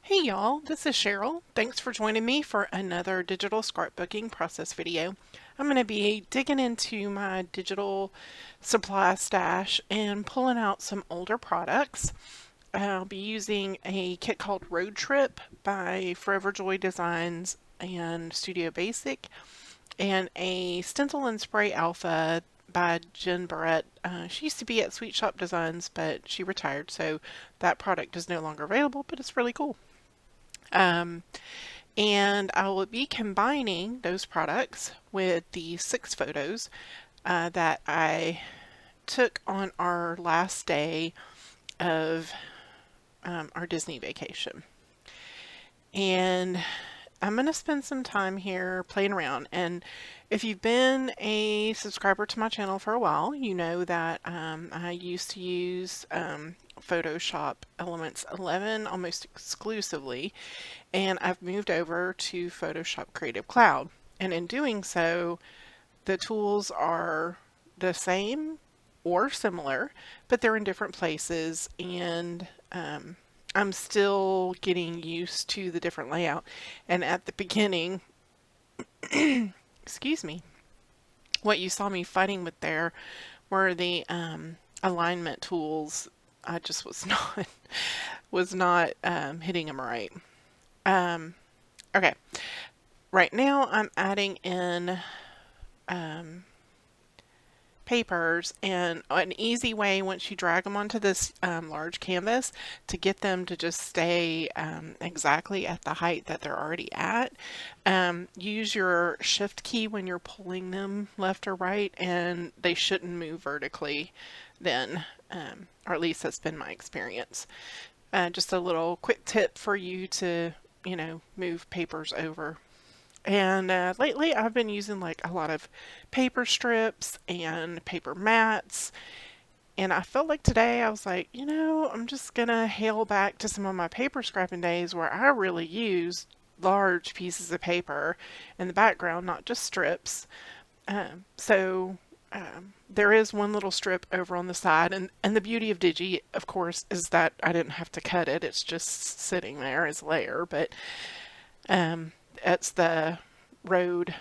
Hey y'all, this is Cheryl. Thanks for joining me for another digital scrapbooking process video. I'm going to be digging into my digital supply stash and pulling out some older products. I'll be using a kit called Road Trip by ForeverJoy Designs and Studio Basic, and a Stencil and Spray Alpha by Jenn Barrette. She used to be at Sweet Shop Designs, but she retired, so that product is no longer available, but it's really cool. Um, and I will be combining those products with the 6 photos that I took on our last day of our Disney vacation. And I'm going to spend some time here playing around. And if you've been a subscriber to my channel for a while, you know that I used to use Photoshop Elements 11 almost exclusively, and I've moved over to Photoshop Creative Cloud. And in doing so, the tools are the same or similar, but they're in different places, and I'm still getting used to the different layout. And at the beginning, excuse me, what you saw me fighting with there were the alignment tools. I just was not hitting them right. Okay, right now I'm adding in papers, and an easy way once you drag them onto this large canvas to get them to just stay exactly at the height that they're already at. Use your shift key when you're pulling them left or right, and they shouldn't move vertically then, or at least that's been my experience. Just a little quick tip for you to, move papers over. And lately I've been using like a lot of paper strips and paper mats. And I felt like today I was like, I'm just gonna hail back to some of my paper scrapping days where I really used large pieces of paper in the background, not just strips. There is one little strip over on the side, and the beauty of Digi, of course, is that I didn't have to cut it. It's just sitting there as a layer, but it's the road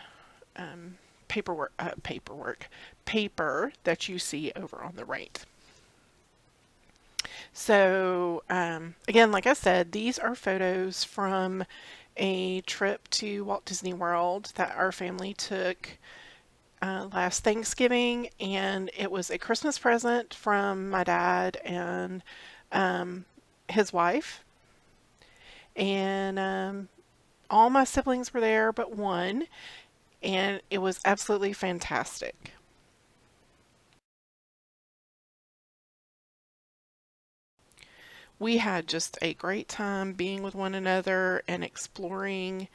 paper that you see over on the right. So again, like I said, these are photos from a trip to Walt Disney World that our family took last Thanksgiving, and it was a Christmas present from my dad and his wife. And all my siblings were there but one, and it was absolutely fantastic. We had just a great time being with one another and exploring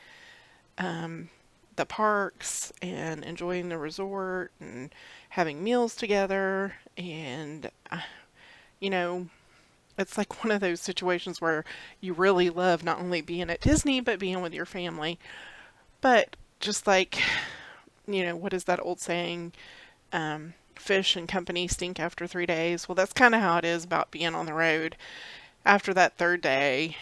the parks and enjoying the resort and having meals together. And, you know, it's like one of those situations where you really love not only being at Disney, but being with your family. But just like, what is that old saying? Fish and company stink after 3 days. Well, that's kind of how it is about being on the road. After that third day,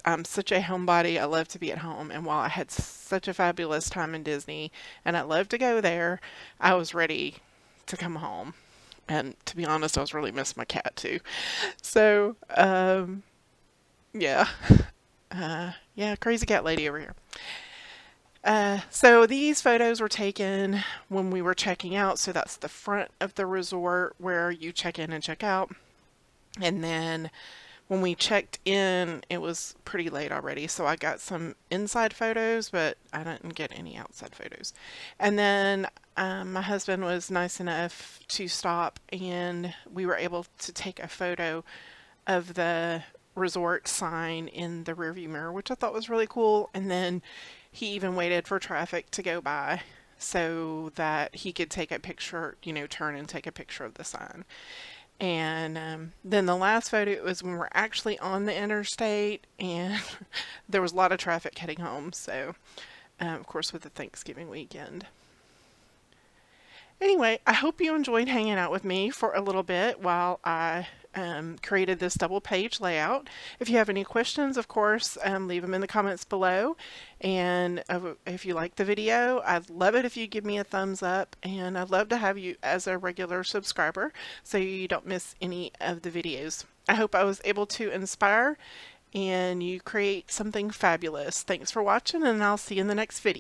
I'm such a homebody. I love to be at home. And while I had such a fabulous time in Disney and I love to go there, I was ready to come home. And to be honest, I was really missing my cat too. So, yeah. Yeah, crazy cat lady over here. So these photos were taken when we were checking out. So that's the front of the resort where you check in and check out. And then when we checked in, it was pretty late already. So I got some inside photos, but I didn't get any outside photos. And then my husband was nice enough to stop, and we were able to take a photo of the resort sign in the rearview mirror, which I thought was really cool. And then he even waited for traffic to go by so that he could take a picture, turn and take a picture of the sign. And then the last photo was when we're actually on the interstate, and there was a lot of traffic heading home. So, of course, with the Thanksgiving weekend. Anyway, I hope you enjoyed hanging out with me for a little bit while I created this double page layout. If you have any questions, of course, leave them in the comments below. And if you like the video, I'd love it if you give me a thumbs up, and I'd love to have you as a regular subscriber so you don't miss any of the videos. I hope I was able to inspire and you create something fabulous. Thanks for watching, and I'll see you in the next video.